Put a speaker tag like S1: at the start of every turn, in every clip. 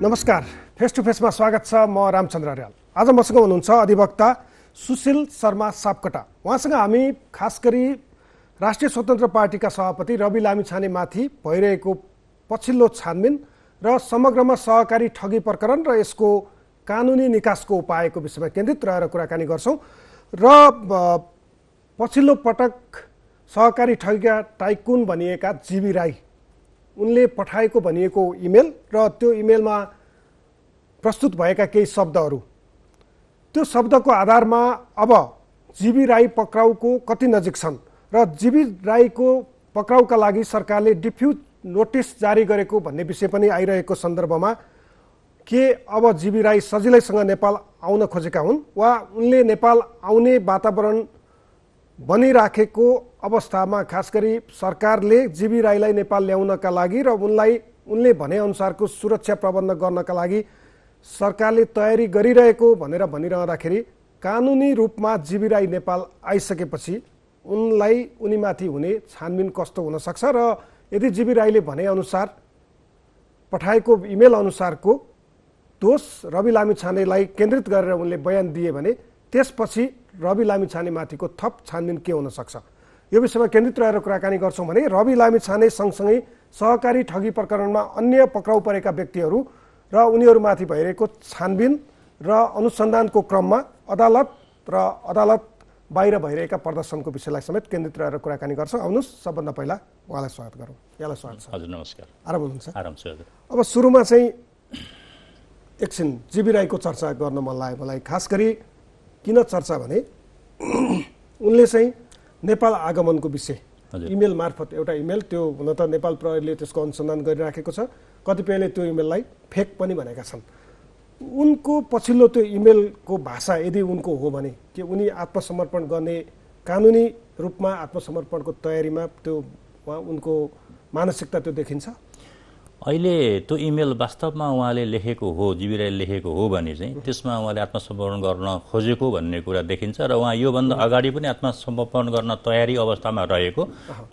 S1: नमस्कार, face to फेसमा स्वागत छ। म रामचन्द्र अर्याल। आज मसँग हुनुहुन्छ अधिवक्ता सुशील शर्मा सापकोटा। उहाँसँग हामी खास गरी राष्ट्रिय स्वतन्त्र पार्टीका सभापति रवि लामिछानेमाथि भइरहेको पछिल्लो छानबिन र समग्रमा सहकारी ठगी प्रकरण र यसको कानुनी निकासको उपायको विषयमा केन्द्रित रहेर कुराकानी गर्छौँ। र पछिल्लो पटक सहकारी ठगीका टाइकुन भनिएका जीवी राई उनले पठाएको भनिएको इमेल र त्यो इमेलमा प्रस्तुत भएका केही शब्दहरू, त्यो शब्दको आधारमा अब जीवी राई पक्राउको कति नजिक छन् र जीवी राईको पक्राउका लागि सरकारले डिफ्युज नोटिस जारी गरेको भन्ने विषय पनि आइरहेको सन्दर्भमा के अब जीवी राई सजिलैसँग नेपाल आउन खोजेका हुन् वा उनले नेपाल आउने वातावरण बनिराखेको अवस्थामा खास गरी सरकारले जीवी राईलाई नेपाल ल्याउनका लागि र उनले भनेअनुसारको सुरक्षा प्रबन्ध गर्नका लागि सरकारले तयारी गरिरहेको भनेर भनिरहँदाखेरि कानुनी रूपमा जीवी राई नेपाल आइसकेपछि उनीमाथि हुने छानबिन कस्तो हुन सक्छ र यदि जीवी राईले भनेअनुसार पठाएको इमेल अनुसारको दोष रवि लामिछानेलाई केन्द्रित गरेर उनले बयान दिए भने त्यसपछि रवि लामिछानेमाथिको थप छानबिन के हुन सक्छ, यो विषयमा केन्द्रित रहेर कुराकानी गर्छौँ भने रवि लामिछाने सँगसँगै सहकारी ठगी प्रकरणमा अन्य पक्राउ परेका व्यक्तिहरू र उनीहरूमाथि भइरहेको छानबिन र अनुसन्धानको क्रममा अदालत र अदालत बाहिर भइरहेका प्रदर्शनको विषयलाई समेत केन्द्रित रहेर कुराकानी गर्छौँ। आउनुहोस्, सबभन्दा पहिला उहाँलाई स्वागत गरौँ। यहाँलाई स्वागत छ।
S2: हजुर नमस्कार।
S1: आराम हुनुहुन्छ?
S2: आराम छ हजुर।
S1: अब सुरुमा चाहिँ एकछिन जीवी राईको चर्चा गर्न मन लाग्यो मलाई। खास गरी किन चर्चा भने उनले चाहिँ नेपाल आगमनको विषय इमेल मार्फत एउटा इमेल, त्यो हुन त नेपाल प्रहरीले त्यसको अनुसन्धान गरिराखेको छ, कतिपयले त्यो इमेललाई फेक पनि भनेका छन्। उनको पछिल्लो त्यो इमेलको भाषा यदि उनको हो भने कि उनी आत्मसमर्पण गर्ने कानुनी रूपमा आत्मसमर्पणको तयारीमा त्यो उनको मानसिकता त्यो देखिन्छ?
S2: अहिले त्यो इमेल वास्तवमा उहाँले लेखेको हो, जीवी राईले लेखेको हो भने चाहिँ त्यसमा उहाँले आत्मसमर्पण गर्न खोजेको भन्ने कुरा देखिन्छ र उहाँ योभन्दा अगाडि पनि आत्मसमर्पण गर्न तयारी अवस्थामा रहेको।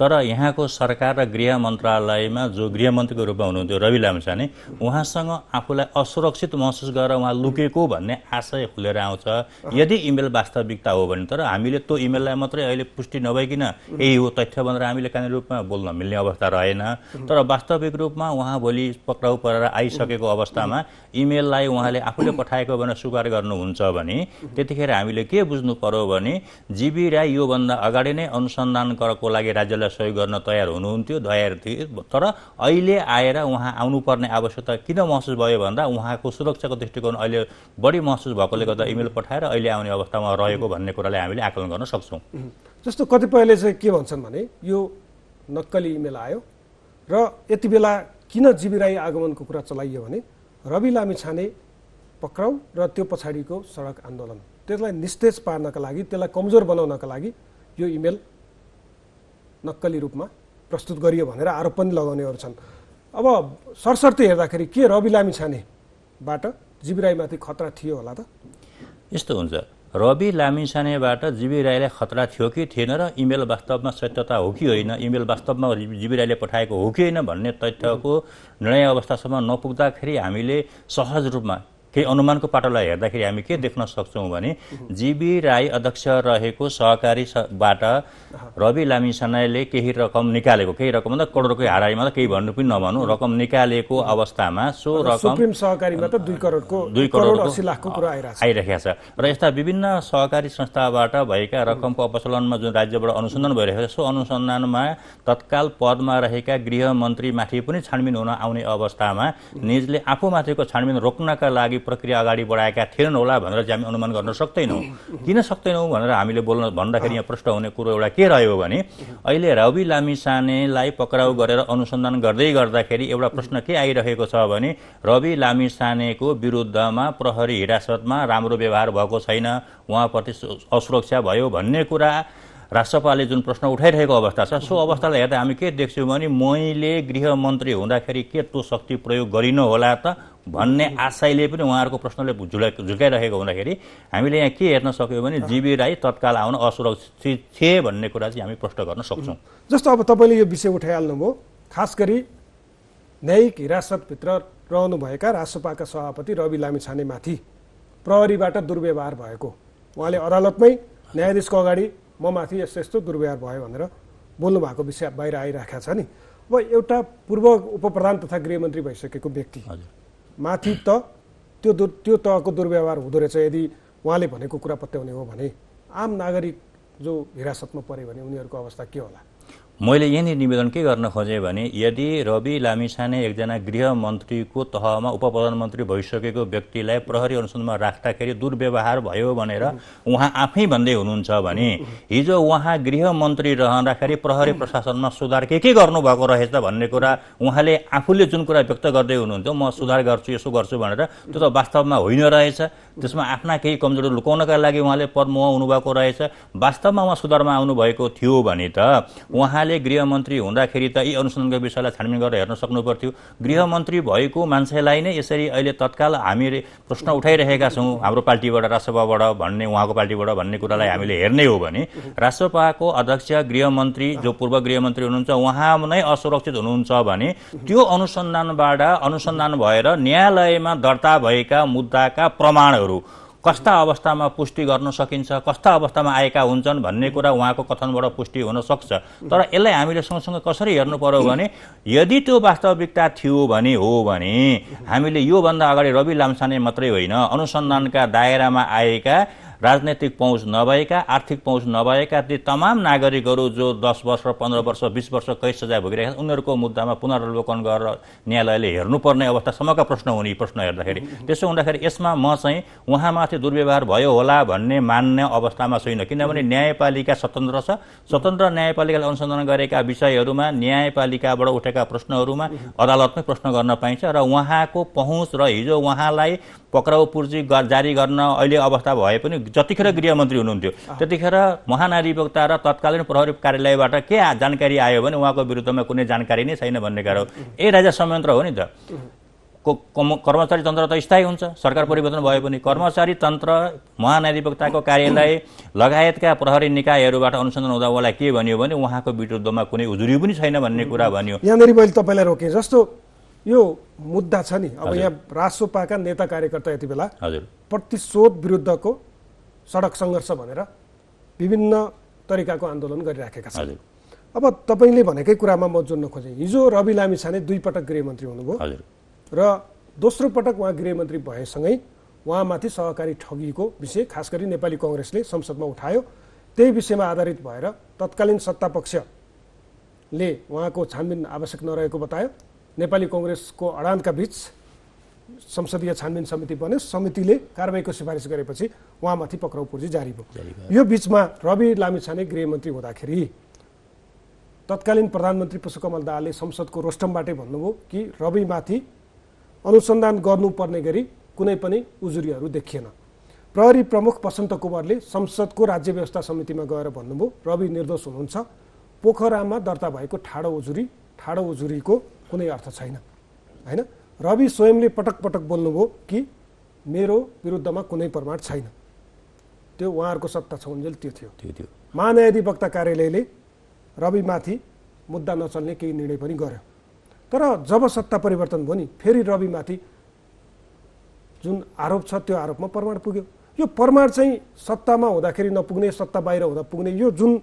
S2: तर यहाँको सरकार र गृह मन्त्रालयमा जो गृहमन्त्रीको रूपमा हुनुहुन्थ्यो रवि लामिछाने, उहाँसँग आफूलाई असुरक्षित महसुस गरेर उहाँ लुकेको भन्ने आशय खुलेर आउँछ यदि इमेल वास्तविकता हो भने। तर हामीले त्यो इमेललाई मात्रै अहिले पुष्टि नभइकन यही हो तथ्य भनेर हामीले कानुनी रूपमा बोल्न मिल्ने अवस्था रहेन। तर वास्तविक रूपमा उहाँ भोलि पक्राउ परेर आइसकेको अवस्थामा इमेललाई उहाँले आफूले पठाएको भनेर स्वीकार गर्नुहुन्छ भने त्यतिखेर हामीले के बुझ्नु पर्यो भने जीवी राई योभन्दा अगाडि नै अनुसन्धान गर्नको लागि राज्यलाई सहयोग गर्न तयार हुनुहुन्थ्यो, तयार थिए। तर अहिले आएर उहाँ आउनुपर्ने आवश्यकता किन महसुस भयो भन्दा उहाँको सुरक्षाको दृष्टिकोण अहिले बढी महसुस भएकोले गर्दा इमेल पठाएर अहिले आउने अवस्थामा रहेको भन्ने कुरालाई हामीले आकलन गर्न सक्छौँ।
S1: जस्तो कतिपयले चाहिँ के भन्छन् भने यो नक्कली इमेल आयो र यति बेला किन जीवी राई आगमनको कुरा चलाइयो भने रवि लामिछाने पक्राउ र त्यो पछाडिको सडक आन्दोलन, त्यसलाई निस्तेज पार्नका लागि, त्यसलाई कमजोर बनाउनका लागि यो इमेल नक्कली रूपमा प्रस्तुत गरियो भनेर आरोप पनि लगाउनेहरू छन्। अब सरसर्ती हेर्दाखेरि के रवि लामिछानेबाट जीवी राईमाथि खतरा थियो होला त?
S2: यस्तो हुन्छ, रवि लामिछानेबाट जीवी राईलाई खतरा थियो कि थिएन र इमेल वास्तवमा सत्यता हो कि होइन, इमेल वास्तवमा जीवी राईले पठाएको हो कि होइन भन्ने तथ्यको निर्णय अवस्थासम्म नपुग्दाखेरि हामीले सहज रूपमा केही अनुमानको पाटोलाई हेर्दाखेरि हामी के देख्न सक्छौँ भने जीवी राई अध्यक्ष रहेको सहकारीबाट रवि लामिछानेले केही रकम निकालेको, केही रकम भन्दा करोडको हाराहारीमा त केही भन्नु पनि नभनौँ, रकम निकालेको अवस्थामा सो रकम
S1: सुप्रिम सहकारीमा त 2 करोड 80 लाखको कुरा
S2: आइरहेको छ। र यस्ता विभिन्न सहकारी संस्थाबाट भएका रकमको अपचलनमा जुन राज्यबाट अनुसन्धान भइरहेको छ, सो अनुसन्धानमा तत्काल पदमा रहेका गृहमन्त्रीमाथि पनि छानबिन हुन आउने अवस्थामा निजले आफूमाथिको छानबिन रोक्नका लागि प्रक्रिया अगाडि बढाएका थिएनन् होला भनेर चाहिँ हामी अनुमान गर्न सक्दैनौँ। किन सक्दैनौँ भनेर हामीले भन्दाखेरि यहाँ प्रश्न हुने कुरो एउटा के रह्यो भने अहिले रवि लामिछानेलाई पक्राउ गरेर अनुसन्धान गर्दै गर्दाखेरि एउटा प्रश्न के आइरहेको छ भने रवि लामिछानेको विरुद्धमा प्रहरी हिरासतमा राम्रो व्यवहार भएको छैन, उहाँप्रति असुरक्षा भयो भन्ने कुरा राष्ट्रपालले जुन प्रश्न उठाइरहेको अवस्था छ, सो अवस्थालाई हेर्दा हामी के देख्छौँ भने मैले गृहमन्त्री हुँदाखेरि के त्यो शक्ति प्रयोग गरिन होला त भन्ने आशयले पनि उहाँहरूको प्रश्नले झुकाइरहेको हुँदाखेरि हामीले यहाँ के हेर्न सक्यौँ भने जीवी राई तत्काल आउन असुरक्षित थिए भन्ने कुरा चाहिँ हामी प्रश्न गर्न सक्छौँ।
S1: जस्तो अब तपाईँले यो विषय उठाइहाल्नुभयो, खास गरी न्यायिक हिरासतभित्र रहनुभएका रासपाका सभापति रवि लामिछानेमाथि प्रहरीबाट दुर्व्यवहार भएको उहाँले अदालतमै न्यायाधीशको अगाडि म माथि यस्तो यस्तो दुर्व्यवहार भयो भनेर बोल्नु भएको विषय बाहिर आइरहेको छ नि। अब एउटा पूर्व उपप्रधान तथा गृहमन्त्री भइसकेको व्यक्ति माथि त त्यो तहको दुर्व्यवहार हुँदो रहेछ यदि उहाँले भनेको कुरा पत्याउने हो भने आम नागरिक जो हिरासतमा पऱ्यो भने उनीहरूको अवस्था के होला?
S2: मैले यही निवेदन के गर्न खोजेँ भने यदि रवि लामिछाने एकजना गृहमन्त्रीको तहमा उपप्रधानमन्त्री भइसकेको व्यक्तिलाई प्रहरी अनुसन्धानमा राख्दाखेरि दुर्व्यवहार भयो भनेर उहाँ आफै भन्दै हुनुहुन्छ भने हिजो उहाँ गृहमन्त्री रहँदाखेरि प्रहरी प्रशासनमा सुधार के गर्नुभएको रहेछ भन्ने कुरा उहाँले आफूले जुन कुरा व्यक्त गर्दै हुनुहुन्थ्यो म सुधार गर्छु यसो गर्छु भनेर त्यो त वास्तवमा होइन रहेछ। त्यसमा आफ्ना केही कमजोरी लुकाउनका लागि उहाँले पदमुह हुनुभएको रहेछ। वास्तवमा उहाँ सुधारमा आउनुभएको थियो भने त उहाँले गृहमन्त्री हुँदाखेरि त यी अनुसन्धानको विषयलाई छानबिन गरेर हेर्न सक्नु पर्थ्यो। गृहमन्त्री भएको मान्छेलाई नै यसरी अहिले तत्काल हामीले प्रश्न उठाइरहेका छौँ हाम्रो पार्टीबाट रासपाबाट भन्ने उहाँको पार्टीबाट भन्ने कुरालाई हामीले हेर्ने हो भने रासपाको अध्यक्ष गृहमन्त्री जो पूर्व गृहमन्त्री हुनुहुन्छ उहाँ नै असुरक्षित हुनुहुन्छ भने त्यो अनुसन्धान भएर न्यायालयमा दर्ता भएका मुद्दाका प्रमाणहरू कस्ता अवस्थामा पुष्टि गर्न सकिन्छ, कस्ता अवस्थामा आएका हुन्छन् भन्ने कुरा उहाँको कथनबाट पुष्टि हुन सक्छ। तर यसलाई हामीले सँगसँगै कसरी हेर्नु पर्यो भने यदि त्यो वास्तविकता थियो भने हामीले योभन्दा अगाडि रवि लामिछाने मात्रै होइन अनुसन्धानका दायरामा आएका राजनैतिक पहुँच नभएका आर्थिक पहुँच नभएका ती तमाम नागरिकहरू जो 10 वर्ष 15 वर्ष 20 वर्ष कैद सजाय भोगिरहेका छन् उनीहरूको मुद्दामा पुनरावलोकन गरेर न्यायालयले हेर्नुपर्ने अवस्थासम्मका प्रश्न हुने प्रश्न हेर्दाखेरि त्यसो हुँदाखेरि यसमा म चाहिँ उहाँमाथि दुर्व्यवहार भयो होला भन्ने मान्ने अवस्थामा छैन। किनभने न्यायपालिका स्वतन्त्र छ। स्वतन्त्र न्यायपालिकाले अनुसन्धान गरेका विषयहरूमा न्यायपालिकाबाट उठेका प्रश्नहरूमा अदालतमै प्रश्न गर्न पाइन्छ र उहाँको पहुँच र हिजो उहाँलाई पक्राउ पूर्जी जारी गर्न अहिले अवस्था भए पनि जतिखेर गृहमन्त्री हुनुहुन्थ्यो त्यतिखेर महाधिवक्ता र तत्कालीन प्रहरी कार्यालयबाट के जानकारी आयो भने उहाँको विरुद्धमा कुनै जानकारी नै छैन भन्ने कुरा हो। ए राजा संयन्त्र हो नि त। कर्मचारी तन्त्र त स्थायी हुन्छ सरकार परिवर्तन भए पनि कर्मचारी तन्त्र महाधिवक्ताको कार्यालय लगायतका प्रहरी निकायहरूबाट अनुसन्धान हुँदा उहाँलाई के भन्यो भने उहाँको विरुद्धमा कुनै उजुरी पनि छैन भन्ने कुरा भन्यो।
S1: यहाँनिर मैले तपाईँलाई रोकेँ जस्तो यो मुद्दा छ नि अब यहाँ रासोपाका नेता कार्यकर्ता यति बेला प्रतिशोध विरुद्धको सडक सङ्घर्ष भनेर विभिन्न तरिकाको आन्दोलन गरिराखेका छन्। अब तपाईँले भनेकै कुरामा म जोड्न खोजेँ हिजो रवि लामिछाने 2 पटक गृहमन्त्री हुनुभयो र दोस्रो पटक उहाँ गृहमन्त्री भएसँगै उहाँमाथि सहकारी ठगीको विषय खास गरी नेपाली कांग्रेसले संसदमा उठायो। त्यही विषयमा आधारित भएर तत्कालीन सत्तापक्षले उहाँको छानबिन आवश्यक नरहेको बतायो। नेपाली कांग्रेसको अडानका बीच संसदीय छानबिन समिति बन्यो। समितिले कारबाहीको सिफारिस गरेपछि उहाँमाथि पक्राउ पूर्जी जारी भयो। यो बीचमा रवि लामिछाने गृहमन्त्री हुँदाखेरि तत्कालीन प्रधानमन्त्री पुष्पकमल दाहालले संसदको रोस्टमबाटै भन्नुभयो कि रविमाथि अनुसन्धान गर्नुपर्ने गरी कुनै पनि उजुरीहरू देखिएन। प्रहरी प्रमुख बसन्त कुँवरले संसदको राज्य व्यवस्था समितिमा गएर भन्नुभयो रवि निर्दोष हुनुहुन्छ। पोखरामा दर्ता भएको ठाडो उजुरीको कुनै अर्थ छैन हैन। रवि स्वयंले पटक पटक बोल्नुभयो कि मेरो विरुद्धमा कुनै प्रमाण छैन। त्यो उहाँहरूको सत्ता छौन्जेल त्यो थियो। महान्यायाधिवक्ता कार्यालयले रविमाथि मुद्दा नचल्ने केही निर्णय पनि गर्यो। तर जब सत्ता परिवर्तन भयो नि फेरि रविमाथि जुन आरोप छ त्यो आरोपमा प्रमाण पुग्यो। यो प्रमाण चाहिँ सत्तामा हुँदाखेरि नपुग्ने सत्ता बाहिर हुँदा पुग्ने यो जुन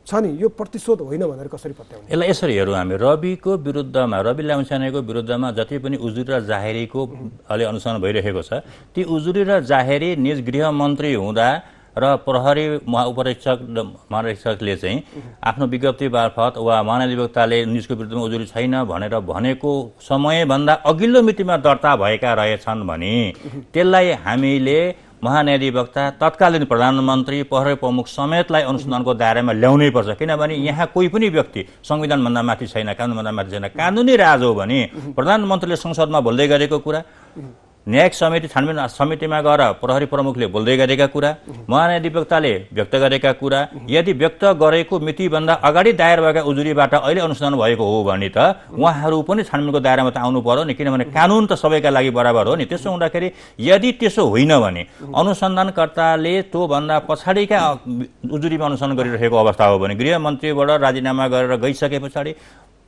S1: छ नि यो प्रतिशोध होइन भनेर कसरी पत्याउने?
S2: यसलाई यसरी हेरौँ हामी रविको विरुद्धमा रवि लामिछानेको विरुद्धमा जति पनि उजुरी र जाहेरीको अहिले अनुसन्धान भइरहेको छ ती उजुरी र जाहेरी निज गृहमन्त्री हुँदा र प्रहरी महानिरीक्षकले चाहिँ आफ्नो विज्ञप्ति मार्फत वा महाधिवक्ताले निजको विरुद्धमा उजुरी छैन भनेर भनेको समयभन्दा अघिल्लो मितिमा दर्ता भएका रहेछन् भने त्यसलाई हामीले महान्यायाधिवक्ता तत्कालीन प्रधानमन्त्री प्रहरी प्रमुख समेतलाई अनुसन्धानको दायरामा ल्याउनै पर्छ। किनभने यहाँ कोही पनि व्यक्ति संविधानभन्दा माथि छैन, कानुनभन्दा माथि छैन। कानुनी राज हो भने प्रधानमन्त्रीले संसदमा बोल्दै गरेको कुरा न्यायिक समिति छानबिन समितिमा गएर प्रहरी प्रमुखले बोल्दै गरेका कुरा महान्यायाधिवक्ताले व्यक्त गरेका कुरा यदि व्यक्त गरेको मितिभन्दा अगाडि दायर भएका उजुरीबाट अहिले अनुसन्धान भएको हो भने त उहाँहरू पनि छानबिनको दायरामा त आउनु पर्यो नि। किनभने कानुन त सबैका लागि बराबर हो नि। त्यसो हुँदाखेरि यदि त्यसो होइन भने अनुसन्धानकर्ताले त्योभन्दा पछाडिका उजुरीमा अनुसन्धान गरिरहेको अवस्था हो भने गृहमन्त्रीबाट राजीनामा गरेर गइसके पछाडि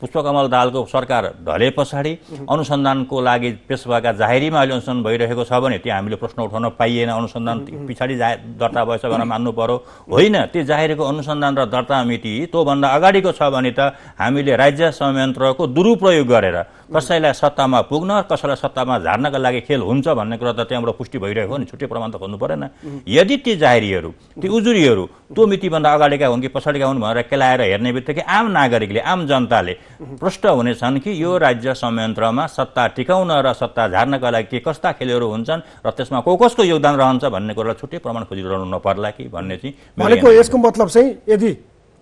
S2: पुष्पकमल दाहालको सरकार ढले पछाडि अनुसन्धानको लागि पेश भएका जाहेरीमा अहिले अनुसन्धान भइरहेको छ भने त्यहाँ हामीले प्रश्न उठाउन पाइएन, अनुसन्धान पछाडि दर्ता भएछ भनेर मान्नु पर्यो। होइन, त्यो जाहेरीको अनुसन्धान र दर्ता मिति त्योभन्दा अगाडिको छ भने त हामीले राज्य संयन्त्रको दुरुपयोग गरेर कसैलाई सत्तामा पुग्न, कसैलाई सत्तामा झार्नका लागि खेल हुन्छ भन्ने कुरा त त्यहाँबाट पुष्टि भइरहेको हो नि, छुट्टै प्रमाण त खोज्नु परेन। यदि ती जाहेरीहरू, ती उजुरीहरू त्यो मितिभन्दा अगाडिका हुन् कि पछाडिका हुन् भनेर केलाएर हेर्ने बित्तिकै आम नागरिकले, आम जनताले प्रष्ट हुनेछन् कि यो राज्य संयन्त्रमा सत्ता टिकाउन र सत्ता झार्नका लागि के कस्ता खेलहरू हुन्छन् र त्यसमा कसको योगदान रहन्छ भन्ने कुरालाई छुट्टै प्रमाण खोजिरहनु नपर्ला कि भन्ने चाहिँ
S1: भनेको यसको मतलब चाहिँ यदि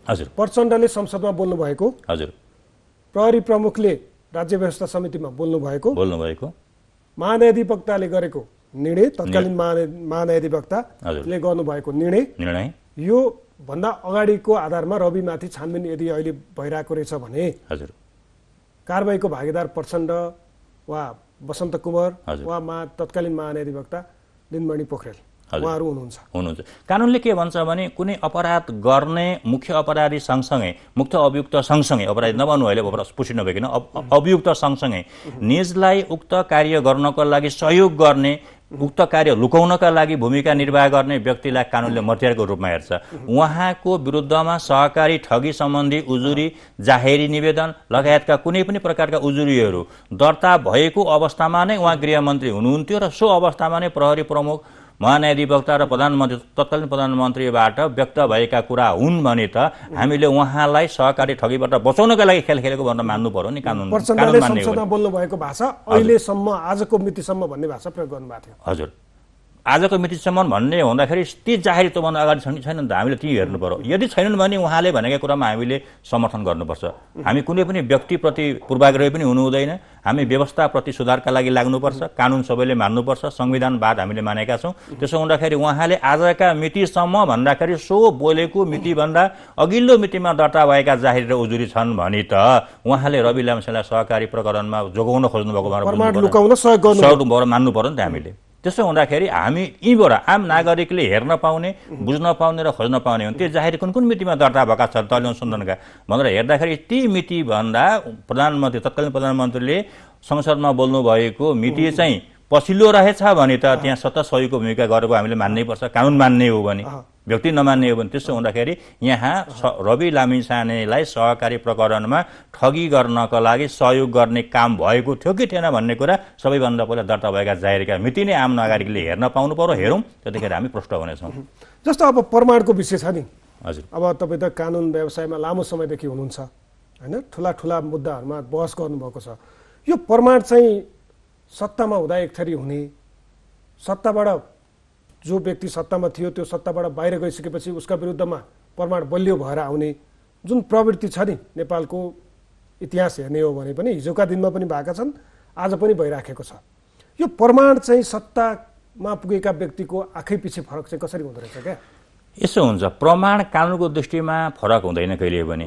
S2: हजुर
S1: प्रचण्डले संसदमा बोल्नु भएको,
S2: हजुर
S1: प्रहरी प्रमुखले राज्य व्यवस्था समितिमा बोल्नु भएको, महान्यायाधिवक्ताले गरेको निर्णय, तत्कालीन महान्यायाधिवक्ताले गर्नुभएको निर्णय यो भन्दा अगाडिको आधारमा रविमाथि छानबिन यदि अहिले भइरहेको रहेछ भने
S2: हजुर
S1: कारबाहीको भागीदार प्रचण्ड वा वसन्त कुमार वा तत्कालीन महान्यायाधिवक्ता दिनमणि पोखरेल उहाँहरू हुनुहुन्छ।
S2: कानुनले के भन्छ भने कुनै अपराध गर्ने मुख्य अपराधी सँगसँगै, मुख्य अभियुक्त सँगसँगै, अपराधी नबन्नु अहिले पुष्टि नभइकन अभियुक्त सँगसँगै निजलाई उक्त कार्य गर्नको लागि सहयोग गर्ने, उक्त कार्य लुकाउनका लागि भूमिका निर्वाह गर्ने व्यक्तिलाई कानुनले मर्त्यारको रूपमा हेर्छ। उहाँको विरुद्धमा सहकारी ठगी सम्बन्धी उजुरी, जाहेरी निवेदन लगायतका कुनै पनि प्रकारका उजुरीहरू दर्ता भएको अवस्थामा नै उहाँ गृहमन्त्री हुनुहुन्थ्यो र सो अवस्थामा नै प्रहरी प्रमुख, महान्यायाधिवक्ता र प्रधानमन्त्री, तत्कालीन प्रधानमन्त्रीबाट व्यक्त भएका कुरा हुन् भने त हामीले उहाँलाई सहकारी ठगीबाट बचाउनका लागि खेल खेलेको भनेर मान्नु पर्यो नि। कानुन
S1: संसदमा बोल्नु भएको भाषा अहिलेसम्म आजको मितिसम्म भन्ने भाषा प्रयोग गर्नुभएको थियो।
S2: हजुर, आजको मितिसम्म भन्ने हुँदाखेरि ती जाहेरी त्योभन्दा अगाडि छैनन् त हामीले ती हेर्नु पर्यो। यदि छैनन् भने उहाँले भनेका कुरामा हामीले समर्थन गर्नुपर्छ। हामी कुनै पनि व्यक्तिप्रति पूर्वाग्रही पनि हुनु हुँदैन। हामी व्यवस्थाप्रति सुधारका लागि लाग्नुपर्छ, कानुन सबैले मान्नुपर्छ, संविधानवाद हामीले मानेका छौँ। त्यसो हुँदाखेरि उहाँले आजका मितिसम्म भन्दाखेरि सो बोलेको मितिभन्दा अघिल्लो मितिमा दर्ता भएका जाहेरी र उजुरी छन् भने त उहाँले रवि लामिछानेलाई सहकारी प्रकरणमा जोगाउन खोज्नुभएको मान्नु पर्यो नि त हामीले। त्यसो हुँदाखेरि हामी यीबाट आम नागरिकले हेर्न पाउने, बुझ्न पाउने र खोज्न पाउने हुन् त्यो जाहेरी कुन कुन मितिमा दर्ता भएका छन् तैले अनुसन्धानका भनेर हेर्दाखेरि ती मितिभन्दा प्रधानमन्त्री, तत्कालीन प्रधानमन्त्रीले संसदमा बोल्नु भएको मिति चाहिँ पछिल्लो रहेछ भने त त्यहाँ सत्ता सहयोगको भूमिका गरेको हामीले मान्नै पर्छ। कानुन मान्ने हो भने, व्यक्ति नमान्ने हो भने। त्यसो हुँदाखेरि यहाँ रवि लामिछानेलाई सहकारी प्रकरणमा ठगी गर्नका लागि सहयोग गर्ने काम भएको थियो कि थिएन भन्ने कुरा सबैभन्दा पहिला दर्ता भएका जाहेरीका मिति नै आम नागरिकले हेर्न पाउनु पर्यो। हेरौँ, त्यतिखेर हामी प्रष्ट हुनेछौँ।
S1: जस्तो अब प्रमाणको विषय छ नि,
S2: हजुर,
S1: अब तपाईँ त कानुन व्यवसायमा लामो समयदेखि हुनुहुन्छ होइन, ठुला ठुला मुद्दाहरूमा बहस गर्नुभएको छ। यो प्रमाण चाहिँ सत्तामा हुँदा एक थरी हुने, सत्ताबाट जो व्यक्ति सत्तामा थियो त्यो सत्ताबाट बाहिर गइसकेपछि उसका विरुद्धमा प्रमाण बलियो भएर आउने जुन प्रवृत्ति छ नि नेपालको इतिहास हेर्ने हो भने पनि हिजोका दिनमा पनि भएका छन्, आज पनि भइराखेको छ। यो प्रमाण चाहिँ सत्तामा पुगेका व्यक्तिको आँखै पछि फरक चाहिँ कसरी हुँदो रहेछ क्या?
S2: यसो हुन्छ, प्रमाण कानुनको दृष्टिमा फरक हुँदैन कहिले पनि।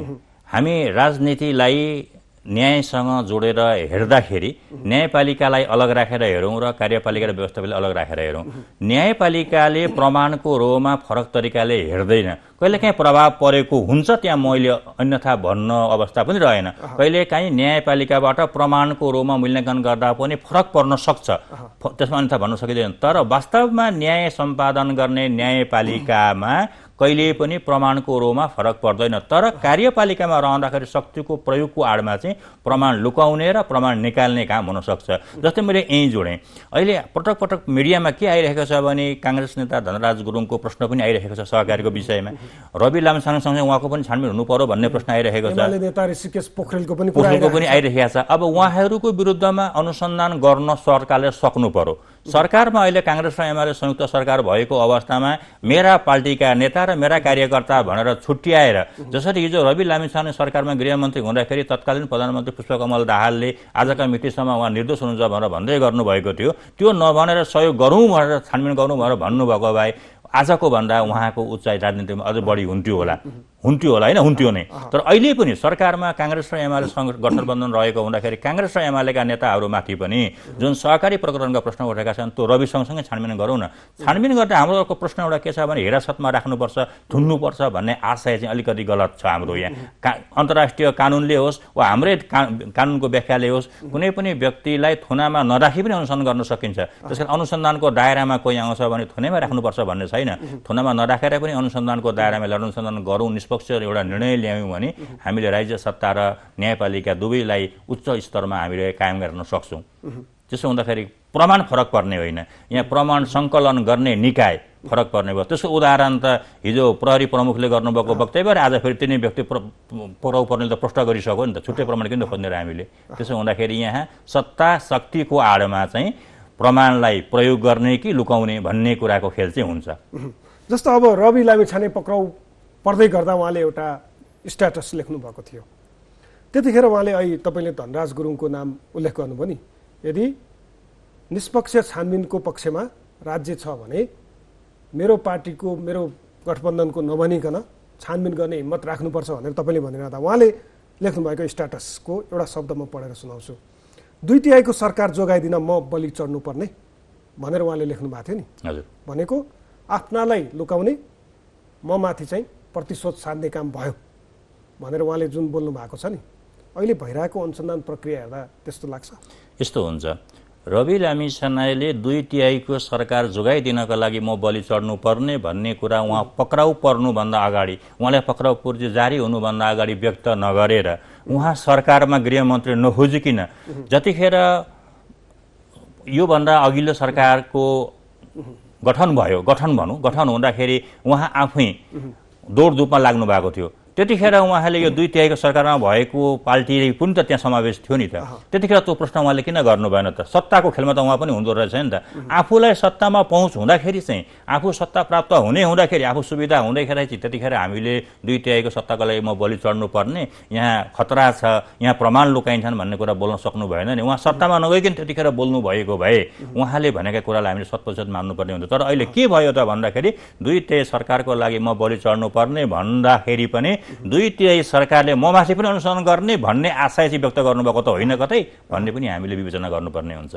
S2: हामी राजनीतिलाई न्यायसँग जोडेर हेर्दाखेरि न्यायपालिकालाई अलग राखेर हेरौँ र कार्यपालिका र व्यवस्थापिकालाई अलग राखेर हेरौँ। न्यायपालिकाले प्रमाणको रोमा फरक तरिकाले हेर्दैन। कहिलेकाहीँ प्रभाव परेको हुन्छ, त्यहाँ मैले अन्यथा भन्न अवस्था पनि रहेन। कहिलेकाहीँ न्यायपालिकाबाट प्रमाणको रोमा मूल्याङ्कन गर्दा पनि फरक पर्न सक्छ, त्यसमा अन्यथा भन्न सकिँदैन। तर वास्तवमा न्याय सम्पादन गर्ने न्यायपालिकामा कहिले पनि प्रमाणको रोमा फरक पर्दैन। तर कार्यपालिकामा रहँदाखेरि शक्तिको प्रयोगको आडमा चाहिँ प्रमाण लुकाउने र प्रमाण निकाल्ने काम हुन सक्छ। जस्तै मैले यहीँ जोडेँ, अहिले पटक पटक मिडियामा के आइरहेको छ भने काङ्ग्रेस नेता धनराज गुरुङको प्रश्न पनि आइरहेको छ सहकारीको विषयमा, रवि लामिछानेसँगै उहाँको पनि छानबिन हुनु पर्यो भन्ने प्रश्न आइरहेको छ, पोखरेलको पनि आइरहेको छ। अब उहाँहरूको विरुद्धमा अनुसन्धान गर्न सरकारले सक्नु पर्यो। सरकारमा अहिले काङ्ग्रेस र एमाले संयुक्त सरकार भएको अवस्थामा मेरा पार्टीका नेता र मेरा कार्यकर्ता भनेर छुट्याएर, जसरी हिजो रवि लामिछाने सरकारमा गृहमन्त्री हुँदाखेरि तत्कालीन प्रधानमन्त्री पुष्पकमल दाहालले आजका मितिसम्म उहाँ निर्दोष हुनुहुन्छ भनेर भन्दै गर्नुभएको थियो, त्यो नभनेर सहयोग गरौँ भनेर छानबिन गरौँ भनेर भन्नुभएको भए आजको भन्दा उहाँको उचाइ राजनीतिमा अझ बढी हुन्थ्यो होला। हुन्थ्यो होला होइन, हुन्थ्यो नै। तर अहिले पनि सरकारमा काङ्ग्रेस र एमाले गठबन्धन रहेको हुँदाखेरि काङ्ग्रेस र एमालेका नेताहरूमाथि पनि जुन सहकारी प्रकरणका प्रश्न उठेका छन् त्यो रवि सँगसँगै छानबिन गरौँ न। छानबिन गर्दा हाम्रो अर्को प्रश्न एउटा के छ भने हिरासतमा राख्नुपर्छ, थुन्नुपर्छ भन्ने आशय चाहिँ अलिकति गलत छ हाम्रो यहाँ। अन्तर्राष्ट्रिय कानुनले होस् वा हाम्रै कानुनको व्याख्याले होस्, कुनै पनि व्यक्तिलाई थुनामा नराखी पनि अनुसन्धान गर्न सकिन्छ। त्यसकारण अनुसन्धानको दायरामा कोही आउँछ भने थुनैमा राख्नुपर्छ भन्ने छैन। थुनामा नराखेर पनि अनुसन्धानको दायरामा अनुसन्धान गरौँ, निष्पक्ष एउटा निर्णय ल्यायौँ भने हामीले राज्य सत्ता र न्यायपालिका दुवैलाई उच्च स्तरमा हामीले कायम गर्न सक्छौँ। त्यसो हुँदाखेरि प्रमाण फरक पर्ने होइन, यहाँ प्रमाण सङ्कलन गर्ने निकाय फरक पर्ने भयो। त्यसको उदाहरण त हिजो प्रहरी प्रमुखले गर्नुभएको वक्तव्य र आज फेरि तिनै व्यक्ति पक्राउ पर्नेले त प्रष्ट गरिसक्यो नि त, छुट्टै प्रमाण किन खोज्ने र हामीले। त्यसो हुँदाखेरि यहाँ सत्ता शक्तिको आडमा चाहिँ प्रमाणलाई प्रयोग गर्ने कि लुकाउने भन्ने कुराको खेल चाहिँ हुन्छ।
S1: जस्तो अब रवि लामिछाने पक्राउ पर्दै गर्दा उहाँले एउटा स्ट्याटस लेख्नु भएको थियो, त्यतिखेर उहाँले अहिले तपाईँले धनराज गुरुङको नाम उल्लेख गर्नुभयो नि, यदि निष्पक्ष छानबिनको पक्षमा राज्य छ भने मेरो पार्टीको मेरो गठबन्धनको नभनिकन छानबिन गर्ने हिम्मत राख्नुपर्छ भनेर तपाईँले भनिरहँदा उहाँले लेख्नुभएको स्ट्याटसको एउटा शब्द म पढेर सुनाउँछु। 2/3 सरकार जोगाइदिन म बलि चढ्नुपर्ने भनेर उहाँले लेख्नु भएको थियो नि।
S2: हजुर,
S1: भनेको आफ्नालाई लुकाउने, म माथि चाहिँ प्रतिशोध साध्ने काम भयो भनेर उहाँले जुन बोल्नु भएको छ नि, अहिले भइरहेको अनुसन्धान प्रक्रिया हेर्दा त्यस्तो लाग्छ।
S2: यस्तो हुन्छ, रवि लामिछानेले 2/3 सरकार जोगाइदिनका लागि म बलि चढ्नुपर्ने भन्ने कुरा उहाँ पक्राउ पर्नुभन्दा अगाडि, उहाँलाई पक्राउ पूर्ति जारी हुनुभन्दा अगाडि व्यक्त नगरेर उहाँ सरकारमा गृहमन्त्री नखोजिकन जतिखेर योभन्दा अघिल्लो सरकारको गठन भयो, गठन हुँदाखेरि उहाँ आफै दौडधुपमा लाग्नु भएको थियो। त्यतिखेर उहाँले यो 2/3 सरकारमा भएको पार्टी पनि त त्यहाँ समावेश थियो नि त। त्यतिखेर त्यो प्रश्न उहाँले किन गर्नु भएन त? सत्ताको खेलमा त उहाँ पनि हुँदो रहेछ नि त। आफूलाई सत्तामा पहुँच हुँदाखेरि चाहिँ, आफू सत्ता प्राप्त हुँदाखेरि, आफू सुविधा हुँदाखेरि चाहिँ त्यतिखेर हामीले 2/3 सत्ताको लागि म बलि चढ्नुपर्ने, यहाँ खतरा छ, यहाँ प्रमाण लुकाइन्छन् भन्ने कुरा बोल्न सक्नु भएन नि। उहाँ सत्तामा नगइकन त्यतिखेर बोल्नु भएको भए उहाँले भनेका कुरालाई हामीले 100% मान्नुपर्ने हुन्थ्यो। तर अहिले के भयो त भन्दाखेरि 2/3 सरकारको लागि म बलि चढ्नुपर्ने भन्दाखेरि पनि 2/3 सरकारले म माथि पनि अनुसन्धान गर्ने भन्ने आशय चाहिँ व्यक्त गर्नुभएको त होइन कतै भन्ने पनि हामीले विवेचना गर्नुपर्ने हुन्छ।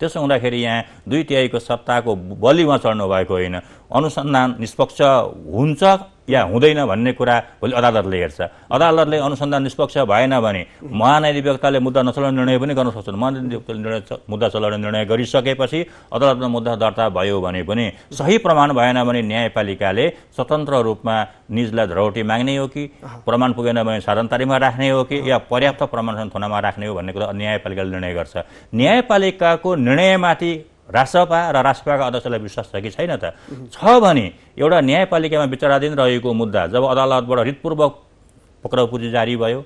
S2: त्यसो हुँदाखेरि यहाँ 2/3 सत्ताको बलिमा चढ्नु भएको होइन, अनुसन्धान निष्पक्ष हुन्छ या हुँदैन भन्ने कुरा भोलि अदालतले हेर्छ। अदालतले अनुसन्धान निष्पक्ष भएन भने महाधिवक्ताले मुद्दा नचलाउने निर्णय पनि गर्न सक्छन्। महाधिवक्ताले मुद्दा चलाउने निर्णय गरिसकेपछि अदालतमा मुद्दा दर्ता भयो भने पनि सही प्रमाण भएन भने न्यायपालिकाले स्वतन्त्र रूपमा निजलाई धरोहटी माग्ने हो कि, प्रमाण पुगेन भने साधारण तारिखमा राख्ने हो कि, या पर्याप्त प्रमाण थुनामा राख्ने हो भन्ने कुरा न्यायपालिकाले निर्णय गर्छ। न्यायपालिकाको निर्णयमाथि रासपा र रासपाका अध्यक्षलाई विश्वास छ कि छैन त? छ भने एउटा न्यायपालिकामा विचाराधीन रहेको मुद्दा जब अदालतबाट रिटपूर्वक पक्राउ पूर्ति जारी भयो,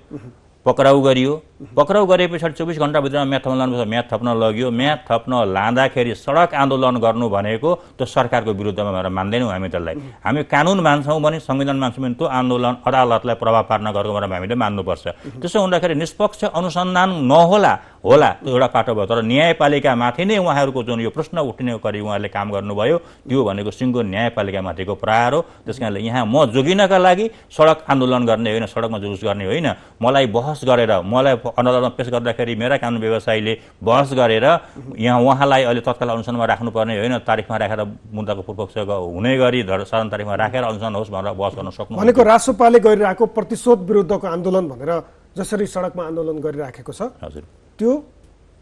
S2: पक्राउ गरियो, पक्राउ गरे पछाडि 24 घण्टाभित्रमा म्याद थप्न लानुपर्छ, म्याद थप्न लग्यो। म्याद थप्न लाँदाखेरि सडक आन्दोलन गर्नु भनेको त्यो सरकारको विरुद्धमा भनेर मान्दैनौँ हामी त्यसलाई। हामी कानुन मान्छौँ भने, संविधान मान्छौँ भने त्यो आन्दोलन अदालतलाई प्रभाव पार्न गएको भनेर हामीले मान्नुपर्छ। त्यसो हुँदाखेरि निष्पक्ष अनुसन्धान नहोला त्यो एउटा पाटो भयो। तर न्यायपालिकामाथि नै उहाँहरूको जुन यो प्रश्न उठ्ने गरी उहाँहरूले काम गर्नुभयो त्यो भनेको सिङ्गो न्यायपालिकामाथिको प्रहार हो। त्यस कारणले यहाँ म जोगिनका लागि सडक आन्दोलन गर्ने होइन, सडकमा जुलुस गर्ने होइन, मलाई बहस गरेर, मलाई अदालतमा पेश गर्दाखेरि मेरा कानुन व्यवसायीले बहस गरेर यहाँ उहाँलाई अहिले तत्काल अनुसन्धानमा राख्नुपर्ने होइन, तारिखमा राखेर मुद्दाको पूर्वपक्ष हुने गरी साधारण तारिखमा राखेर अनुसन्धान होस् भनेर बहस गर्न सक्नु
S1: भनेको रासोपाले गरिरहेको प्रतिशोध विरुद्धको आन्दोलन भनेर जसरी सडकमा आन्दोलन गरिराखेको छ। हजुर, त्यो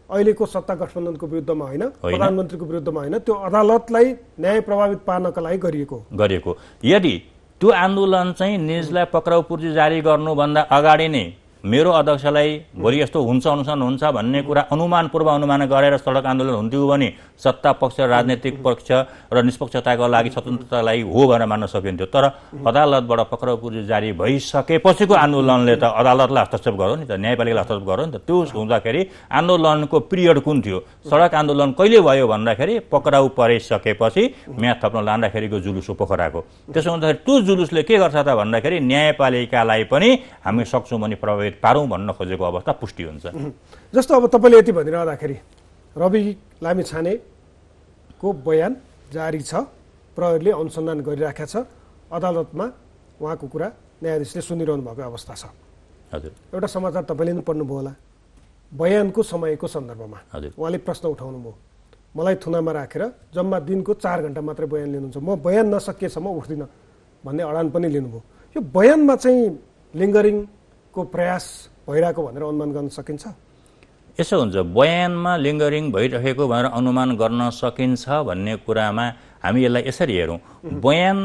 S1: अहिलेको सत्ता गठबन्धनको विरुद्धमा होइन, प्रधानमन्त्रीको विरुद्धमा होइन, त्यो अदालतलाई न्याय प्रभावित पार्नका लागि गरिएको।
S2: यदि त्यो आन्दोलन चाहिँ निजलाई पक्राउ पूर्ति जारी गर्नुभन्दा अगाडि नै मेरो अध्यक्षलाई भोलि यस्तो हुन्छ अनुसन्धान हुन्छ भन्ने कुरा पूर्व अनुमान गरेर सडक आन्दोलन हुन्थ्यो भने सत्ता पक्ष, राजनैतिक पक्ष र निष्पक्षताको लागि, स्वतन्त्रताको लागि हो भनेर मान्न सकिन्थ्यो। तर अदालतबाट पक्राउ पूर्ति जारी भइसकेपछिको आन्दोलनले त अदालतलाई हस्तक्षेप गर्यो नि त, न्यायपालिकालाई हस्तक्षेप गर्यो नि त। त्यो हुँदाखेरि आन्दोलनको पिरियड कुन थियो? सडक आन्दोलन कहिले भयो भन्दाखेरि पक्राउ परिसकेपछि म्याद थप्न लाँदाखेरिको जुलुस हो पोखराको। त्यसो हुँदाखेरि त्यो जुलुसले के गर्छ त भन्दाखेरि न्यायपालिकालाई पनि हामी सक्छौँ भने प्रभावित पारौँ भन्न खोजेको अवस्था पुष्टि हुन्छ।
S1: जस्तो अब तपाईँले यति भनिरहँदाखेरि रवि लामिछानेको बयान जारी छ, प्रहरीले अनुसन्धान गरिराखेको छ, अदालतमा उहाँको कुरा न्यायाधीशले सुनिरहनु भएको अवस्था छ।
S2: हजुर
S1: एउटा समाचार तपाईँले पनि पढ्नुभयो होला, बयानको समयको सन्दर्भमा
S2: हजुर
S1: उहाँले प्रश्न उठाउनु भयो, मलाई थुनामा राखेर जम्मा दिनको 4 घण्टा मात्रै बयान लिनुहुन्छ, म बयान नसकेसम्म उठ्दिनँ भन्ने अडान पनि लिनुभयो। यो बयानमा चाहिँ लिङ्गरिङको प्रयास भइरहेको भनेर अनुमान गर्न सकिन्छ?
S2: यसो हुन्छ, बयानमा लिङ्गरिङ भइरहेको भनेर अनुमान गर्न सकिन्छ भन्ने कुरामा हामी यसलाई यसरी हेरौँ, बयान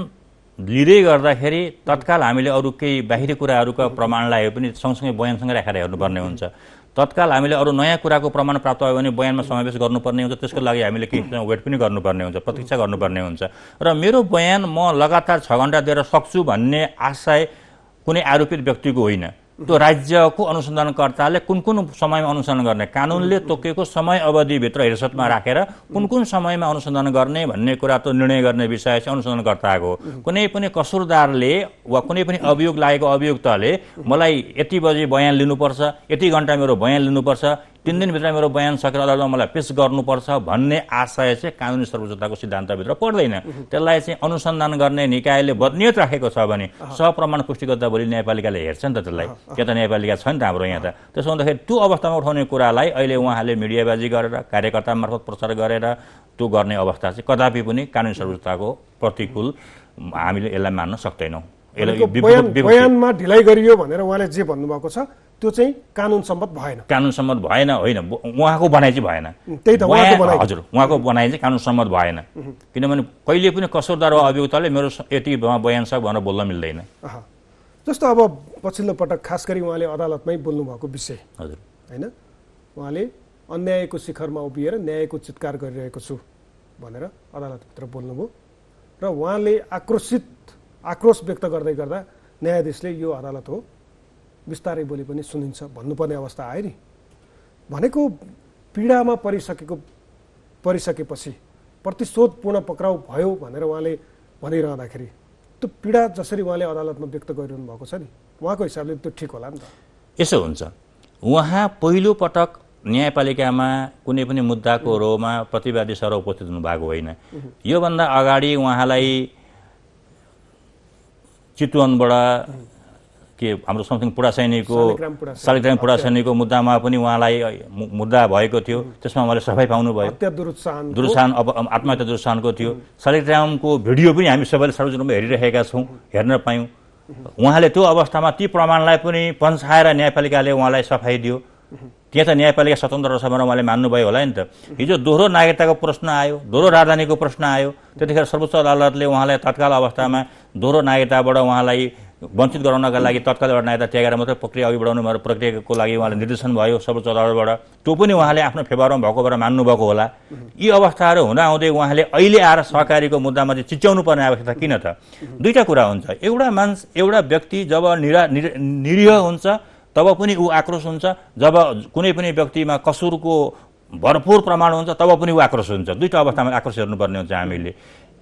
S2: लिँदै गर्दाखेरि तत्काल हामीले अरू केही बाहिरी कुराहरूका प्रमाणलाई पनि सँगसँगै बयानसँगै राखेर हेर्नुपर्ने हुन्छ। तत्काल हामीले अरू नयाँ कुराको प्रमाण प्राप्त भयो भने बयानमा समावेश गर्नुपर्ने हुन्छ, त्यसको लागि हामीले केही वेट पनि गर्नुपर्ने हुन्छ, प्रतीक्षा गर्नुपर्ने हुन्छ। र मेरो बयान म लगातार 6 घण्टा दिएर सक्छु भन्ने आशय कुनै आरोपित व्यक्तिको होइन, त्यो राज्यको अनुसन्धानकर्ताले कुन कुन समयमा अनुसन्धान गर्ने, कानुनले तोकेको समय अवधिभित्र हिरासतमा राखेर कुन कुन समयमा अनुसन्धान गर्ने भन्ने कुरा त निर्णय गर्ने विषय चाहिँ अनुसन्धानकर्ताको हो। कुनै पनि कसुरदारले वा कुनै पनि अभियोग लागेको अभियुक्तले मलाई यति बजे बयान लिनुपर्छ, यति घण्टा मेरो बयान लिनुपर्छ, 3 दिनभित्र मेरो बयान सकेर अदालतमा मलाई पेश गर्नुपर्छ भन्ने आशय चाहिँ कानुनी सर्वोच्चताको सिद्धान्तभित्र पर्दैन। त्यसलाई चाहिँ अनुसन्धान गर्ने निकायले बदनियत राखेको छ भने सप्रमाण पुष्टिकर्ता भोलि न्यायपालिकाले हेर्छ नि त त्यसलाई, के त न्यायपालिका छ नि त हाम्रो यहाँ त। त्यसो हुँदाखेरि त्यो अवस्थामा उठाउने कुरालाई अहिले उहाँले मिडियाबाजी गरेर कार्यकर्ता मार्फत प्रचार गरेर त्यो गर्ने अवस्था चाहिँ कदापि पनि कानुनी सर्वोच्चताको प्रतिकूल हामीले यसलाई मान्न सक्दैनौँ।
S1: बयानमा ढिलाइ गरियो भनेर उहाँले जे भन्नुभएको छ त्यो चाहिँ कानुन सम्मत भएन।
S2: कानुन सम्मत भएन होइन, उहाँको बनाइ चाहिँ भएन।
S1: त्यही त उहाँको बनाइ।
S2: हजुर, उहाँको बनाइ चाहिँ कानुन सम्मत भएन, किनभने कहिले पनि कसुरदार वा अभियुक्तले मेरो यति बयान छ भनेर बोल्न मिल्दैन।
S1: जस्तो अब पछिल्लो पटक खास गरी उहाँले अदालतमै बोल्नु भएको विषय
S2: हजुर
S1: हैन, उहाँले अन्यायको शिखरमा उभिएर न्यायको चित्कार गरिरहेको छु भनेर अदालतभित्र बोल्नुभयो र उहाँले आक्रोश व्यक्त गर्दै गर्दा न्यायाधीशले यो अदालत हो, बिस्तारै बोली पनि सुनिन्छ भन्नुपर्ने अवस्था आयो नि। भनेको पीडामा परिसकेपछि प्रतिशोधपूर्ण पक्राउ भयो भनेर उहाँले भनिरहँदाखेरि त्यो पीडा जसरी उहाँले अदालतमा व्यक्त गरिरहनु भएको छ नि, उहाँको हिसाबले त्यो ठिक होला नि त?
S2: यसो हुन्छ, उहाँ पहिलो पटक न्यायपालिकामा कुनै पनि मुद्दाको रोमा प्रतिवादी सर उपस्थित हुनुभएको होइन। योभन्दा अगाडि उहाँलाई चितवनबाट के हाम्रो समथिङ पुडासैनीको शालिग्राम पुडासैनीको मुद्दामा पनि उहाँलाई मुद्दा भएको थियो, त्यसमा उहाँले सफाई पाउनुभयो। दुरुत्साहन अब आत्महत्या दुरुत्साहनको थियो। शालिग्रामको भिडियो पनि हामी सबैले सार्वजनिक रूपमा हेरिरहेका छौँ, हेर्न पायौँ। उहाँले त्यो अवस्थामा ती प्रमाणलाई पनि पन्छाएर न्यायपालिकाले उहाँलाई सफाई दियो। त्यहाँ त न्यायपालिका स्वतन्त्र रहेछ भनेर उहाँले मान्नुभयो होला नि त। हिजो दोहोरो नागरिकताको प्रश्न आयो, दोहोरो राजधानीको प्रश्न आयो, त्यतिखेर सर्वोच्च अदालतले उहाँलाई तत्काल अवस्थामा दोहोरो नागरिकताबाट उहाँलाई वञ्चित गराउनका लागि तत्काल एउटा नागरिकता त्यागेर मात्रै प्रक्रिया अघि बढाउनु भनेर प्रक्रियाको लागि उहाँले निर्देशन भयो सर्वोच्च अदालतबाट। त्यो पनि उहाँले आफ्नो फेभरमा भएको भएर मान्नुभएको होला। यी अवस्थाहरू हुँदाहुँदै उहाँले अहिले आएर सहकारीको मुद्दामा चाहिँ चिच्याउनु पर्ने आवश्यकता किन त? दुईटा कुरा हुन्छ, एउटा व्यक्ति जब निरीह हुन्छ तब पनि ऊ आक्रोश हुन्छ, जब कुनै पनि व्यक्तिमा कसुरको भरपूर प्रमाण हुन्छ तब पनि ऊ आक्रोश हुन्छ। दुईटा अवस्थामा आक्रोश हेर्नुपर्ने हुन्छ हामीले।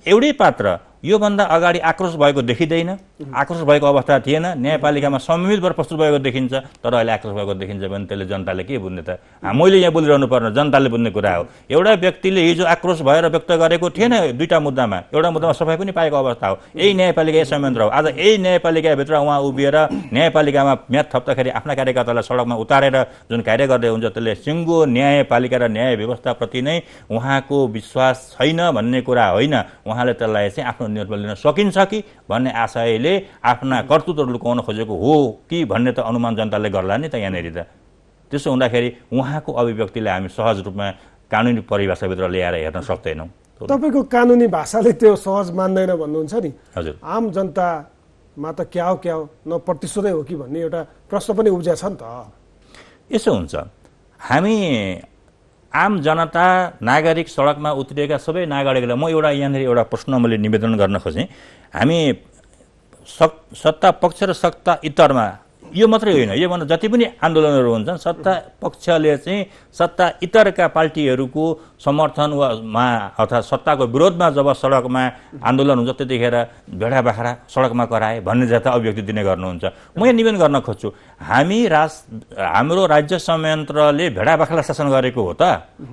S2: एउटै पात्र योभन्दा अगाडि आक्रोश भएको देखिँदैन, आक्रोश भएको अवस्था थिएन, न्यायपालिकामा संयमित भएर प्रस्तुत भएको देखिन्छ, तर अहिले आक्रोश भएको देखिन्छ भने त्यसले जनताले के बुझ्ने त? मैले यहाँ बोलिरहनु पर्ने जनताले बुझ्ने कुरा हो। एउटा व्यक्तिले हिजो आक्रोश भएर व्यक्त गरेको थिएन दुईटा मुद्दामा, एउटा मुद्दामा सफाई पनि पाएको अवस्था हो। यही न्यायपालिका संयन्त्र हो। आज यही न्यायपालिकाभित्र उहाँ उभिएर न्यायपालिकामा म्याद थप्दाखेरि आफ्ना कार्यकर्तालाई सडकमा उतारेर जुन कार्य गर्दै हुन्छ त्यसले सिङ्गो न्यायपालिका र न्याय व्यवस्थाप्रति नै उहाँको विश्वास छैन भन्ने कुरा होइन। उहाँले त्यसलाई चाहिँ आफ्नो निर्णय लिन सकिन्छ कि भन्ने आशयले आफ्ना कर्तृत्वहरू लुकाउन खोजेको हो कि भन्ने त अनुमान जनताले गर्ला नि त यहाँनिर त। त्यसो हुँदाखेरि उहाँको अभिव्यक्तिलाई हामी सहज रूपमा कानुनी परिभाषाभित्र ल्याएर हेर्न सक्दैनौँ।
S1: तपाईँको कानुनी भाषाले त्यो सहज मान्दैन भन्नुहुन्छ नि।
S2: हजुर,
S1: आम जनतामा त क्या हो न प्रतिशोधै हो कि भन्ने एउटा प्रश्न पनि उब्जिया छ नि त।
S2: यसो हुन्छ, हामी आम जनता नागरिक सडकमा उत्रिएका सबै नागरिकलाई म यहाँनिर एउटा प्रश्न मैले निवेदन गर्न खोजेँ। हामी सत्ता पक्ष र सत्ता इतरमा यो मात्रै होइन, योभन्दा जति पनि आन्दोलनहरू हुन्छन् सत्ता पक्षले चाहिँ सत्ता इतरका पार्टीहरूको समर्थन वा अथवा सत्ताको विरोधमा जब सडकमा आन्दोलन हुन्छ त्यतिखेर भेडा बाख्रा सडकमा कराए भन्ने जता अभिव्यक्ति दिने गर्नुहुन्छ। म यहाँ निवेदन गर्न खोज्छु, हाम्रो राज्य संयन्त्रले भेडा बाख्रालाई शासन गरेको हो त?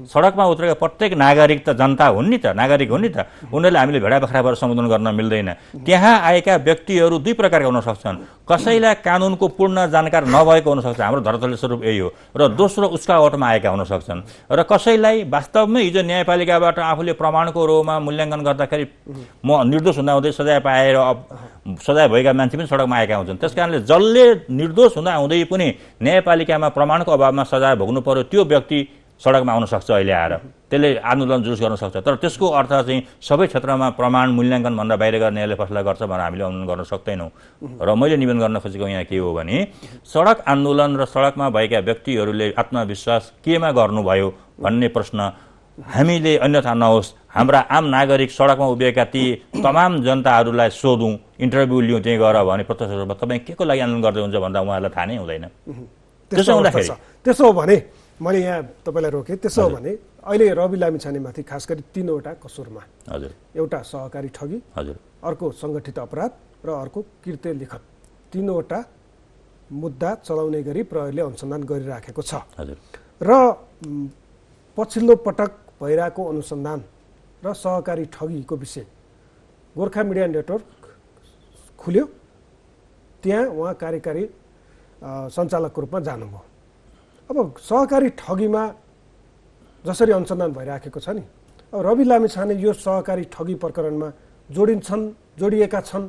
S2: सडकमा उत्रेका प्रत्येक नागरिक त जनता हुन् नि त, नागरिक हुन् नि त, उनीहरूले हामीले भेडा बाख्राबाट सम्बोधन गर्न मिल्दैन। त्यहाँ आएका व्यक्तिहरू दुई प्रकारका हुन सक्छन्, कसैलाई कानुनको पूर्ण जानकार नभएको हुनसक्छ, हाम्रो धरातलीय स्वरूप यही हो, र दोस्रो उस्कावटमा आएका हुन सक्छन्, र कसैलाई वास्तवमै हिजो न्यायपालिकाबाट आफूले प्रमाणको रूपमा मूल्याङ्कन गर्दाखेरि म निर्दोष हुँदाहुँदै सजाय पाएर सजाय भएका मान्छे पनि सडकमा आएका हुन्छन्। त्यसकारणले जसले निर्दोष हुँदाहुँदै पनि न्यायपालिकामा प्रमाणको अभावमा सजाय भोग्नु पर्यो त्यो व्यक्ति सडकमा आउन सक्छ अहिले आएर, त्यसले आन्दोलन जुलुस गर्न सक्छ। तर त्यसको अर्थ चाहिँ सबै क्षेत्रमा प्रमाण मूल्याङ्कनभन्दा बाहिर गर्ने न्यायले फैसला गर्छ भनेर हामीले आन्दोलन गर्न सक्दैनौँ। र मैले निवेदन गर्न खोजेको यहाँ के हो भने सडक आन्दोलन र सडकमा भएका व्यक्तिहरूले आत्मविश्वास केमा गर्नुभयो भन्ने प्रश्न हामीले अन्यथा नहोस्, हाम्रा आम नागरिक सडकमा उभिएका ती तमाम जनताहरूलाई सोधौँ, इन्टरभ्यू लिउँ, त्यहीँ गएर भने प्रत्यक्ष रूपमा तपाईँ के को लागि आन्दोलन गर्दै हुन्छ भन्दा उहाँहरूलाई थाहा नै हुँदैन।
S1: त्यसो हो भने मैले यहाँ तपाईँलाई रोकेँ, त्यसो हो भने अहिले रवि लामिछानेमाथि खास गरी 3वटा कसुरमा,
S2: हजुर,
S1: एउटा सहकारी ठगी,
S2: हजुर,
S1: अर्को सङ्गठित अपराध र अर्को कृत्य लिखत, 3वटा मुद्दा चलाउने गरी प्रहरीले अनुसन्धान गरिराखेको छ।
S2: हजुर,
S1: र पछिल्लो पटक भइरहेको अनुसन्धान र सहकारी ठगीको विषय गोर्खा मिडिया नेटवर्क खुल्यो, त्यहाँ उहाँ कार्यकारी सञ्चालकको रूपमा जानुभयो। अब सहकारी ठगीमा जसरी अनुसन्धान भइराखेको छ नि, अब रवि लामिछाने यो सहकारी ठगी प्रकरणमा जोडिएका छन्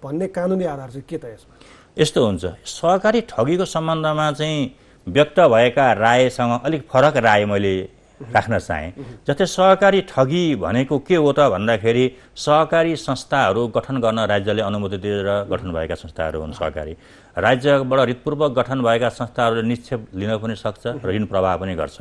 S1: भन्ने कानुनी आधार चाहिँ के त यसमा?
S2: यस्तो हुन्छ, सहकारी ठगीको सम्बन्धमा चाहिँ व्यक्त भएका रायसँग अलिक फरक राय मैले राख्न चाहेँ। जस्तै सहकारी ठगी भनेको के हो त भन्दाखेरि सहकारी संस्थाहरू गठन गर्न राज्यले अनुमति दिएर गठन भएका संस्थाहरू हुन्। सहकारी राज्यबाट हृतपूर्वक गठन भएका संस्थाहरूले निक्षेप लिन पनि सक्छ, ऋण प्रवाह पनि गर्छ।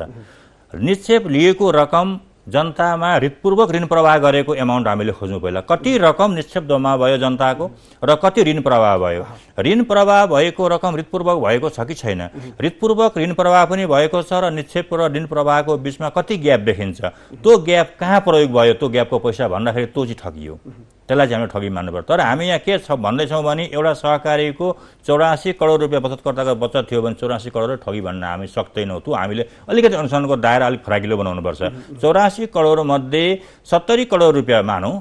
S2: निक्षेप लिएको रकम जनतामा हृतपूर्वक ऋण प्रवाह गरेको एमाउन्ट हामीले खोज्नु पहिला, कति रकम निक्षेप जम्मा भयो जनताको र कति ऋण प्रवाह भयो। ऋण प्रवाह भएको रकम हृतपूर्वक भएको छ कि छैन, हृतपूर्वक ऋण प्रवाह पनि भएको छ र निक्षेप र ऋण प्रवाहको बिचमा कति ग्याप देखिन्छ, त्यो ग्याप कहाँ प्रयोग भयो, त्यो ग्यापको पैसा भन्दाखेरि त्यो चाहिँ ठगियो, त्यसलाई चाहिँ हामीले ठगी मान्नुपर्छ। तर हामी यहाँ के छ भन्दैछौँ भने एउटा सहकारीको 84 करोड रुपियाँ बचतकर्ताको बचत थियो भने 84 करोड ठगी भन्न हामी सक्दैनौँ। त्यो हामीले अलिकति अनुसन्धानको दायरा अलिक फराकिलो बनाउनुपर्छ। 84 करोड मध्ये 70 करोड रुपियाँ मानौँ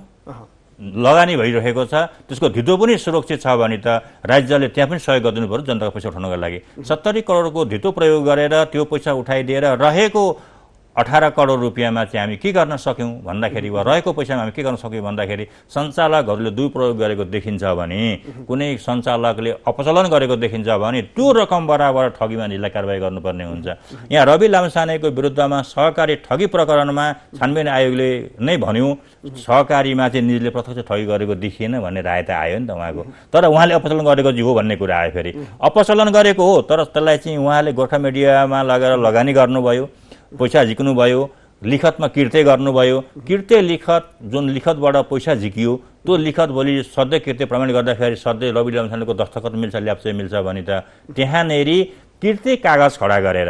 S2: लगानी भइरहेको छ, त्यसको धितो पनि सुरक्षित छ भने त राज्यले त्यहाँ पनि सहयोग गरिदिनु पर्यो जनताको पैसा उठाउनको लागि। 70 करोडको धितो प्रयोग गरेर त्यो पैसा उठाइदिएर रहेको 18 करोड रुपियाँमा चाहिँ हामी के गर्न सक्यौँ भन्दाखेरि वा रहेको पैसामा हामी के गर्न सक्यौँ भन्दाखेरि सञ्चालकहरूले दुरुपयोग गरेको देखिन्छ भने, कुनै सञ्चालकले अपचलन गरेको देखिन्छ भने त्यो रकम बराबर ठगीमा जिल्ला कारबाही गर्नुपर्ने हुन्छ। यहाँ रवि लामिछानेको विरुद्धमा सहकारी ठगी प्रकरणमा छानबिन आयोगले नै भन्यो सहकारीमा चाहिँ निजले प्रत्यक्ष ठगी गरेको देखिएन भन्ने राय त आयो नि त उहाँको। तर उहाँले अपचलन गरेको हो भन्ने कुरा आयो। फेरि अपचलन गरेको हो तर त्यसलाई चाहिँ उहाँले गोर्खा मिडियामा लगेर लगानी गर्नुभयो, पैसा झिक्नुभयो, लिखतमा किर्ते गर्नुभयो। किर्ते लिखत जुन लिखतबाट पैसा झिकियो त्यो लिखत भोलि सधैँ किर्ते प्रमाण गर्दाखेरि सधैँ रवि लामिछानेको दस्तखत मिल्छ, ल्याप्चे मिल्छ भने त त्यहाँनेरि किर्ते कागज खडा गरेर